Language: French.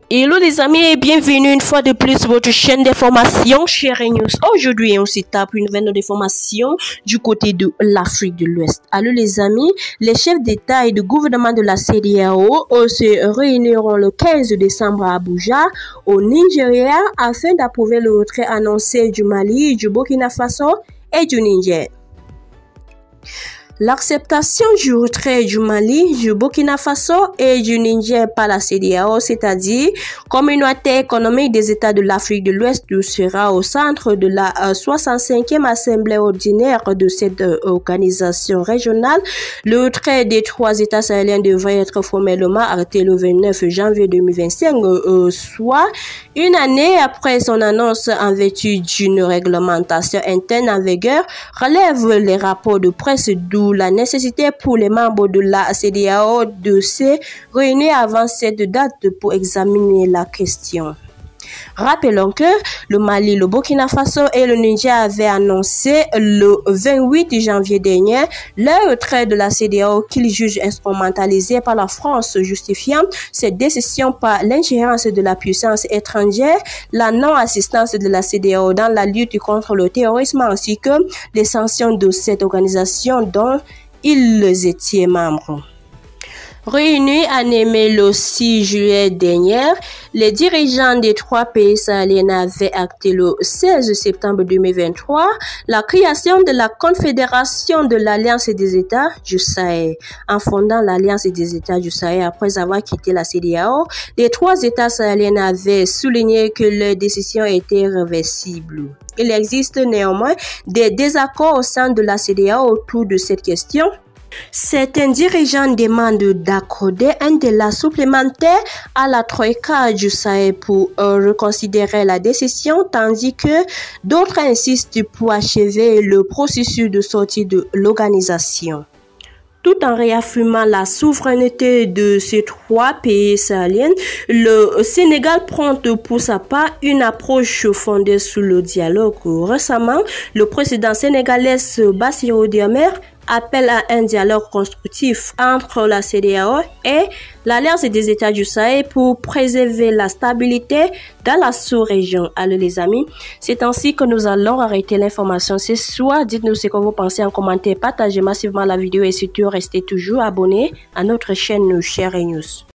Hello les amis et bienvenue une fois de plus sur votre chaîne d'information Chérie News. Aujourd'hui, on se tape une nouvelle d'information du côté de l'Afrique de l'Ouest. Alors les amis, les chefs d'État et de gouvernement de la CEDEAO se réuniront le 15 décembre à Abuja, au Nigeria, afin d'approuver le retrait annoncé du Mali, du Burkina Faso et du Niger. L'acceptation du retrait du Mali, du Burkina Faso et du Niger par la CEDEAO, c'est-à-dire Communauté économique des États de l'Afrique de l'Ouest, sera au centre de la 65e Assemblée ordinaire de cette organisation régionale. Le retrait des trois États sahéliens devrait être formellement arrêté le 29 janvier 2025, soit une année après son annonce en vertu d'une réglementation interne en vigueur, relève les rapports de presse, d'où la nécessité pour les membres de la CEDEAO de se réunir avant cette date pour examiner la question. Rappelons que le Mali, le Burkina Faso et le Niger avaient annoncé le 28 janvier dernier leur retrait de la CEDEAO qu'ils jugent instrumentalisé par la France, justifiant cette décision par l'ingérence de la puissance étrangère, la non-assistance de la CEDEAO dans la lutte contre le terrorisme ainsi que les sanctions de cette organisation dont ils étaient membres. Réunis à Niamey le 6 juillet dernier, les dirigeants des trois pays sahéliens avaient acté le 16 septembre 2023 la création de la Confédération de l'Alliance des États du Sahel. En fondant l'Alliance des États du Sahel après avoir quitté la CEDEAO, les trois États sahéliens avaient souligné que leur décision était réversible. Il existe néanmoins des désaccords au sein de la CEDEAO autour de cette question. Certains dirigeants demandent d'accorder un délai supplémentaire à la Troïka du Sahel pour reconsidérer la décision, tandis que d'autres insistent pour achever le processus de sortie de l'organisation. Tout en réaffirmant la souveraineté de ces trois pays sahéliens, le Sénégal prend pour sa part une approche fondée sur le dialogue. Récemment, le président sénégalais Bassirou Diomaye appelle à un dialogue constructif entre la CEDEAO et l'Alliance des États du Sahel pour préserver la stabilité dans la sous-région. Alors les amis, c'est ainsi que nous allons arrêter l'information ce soir. Dites-nous ce que vous pensez en commentaire, partagez massivement la vidéo et surtout restez toujours abonnés à notre chaîne Chérie News.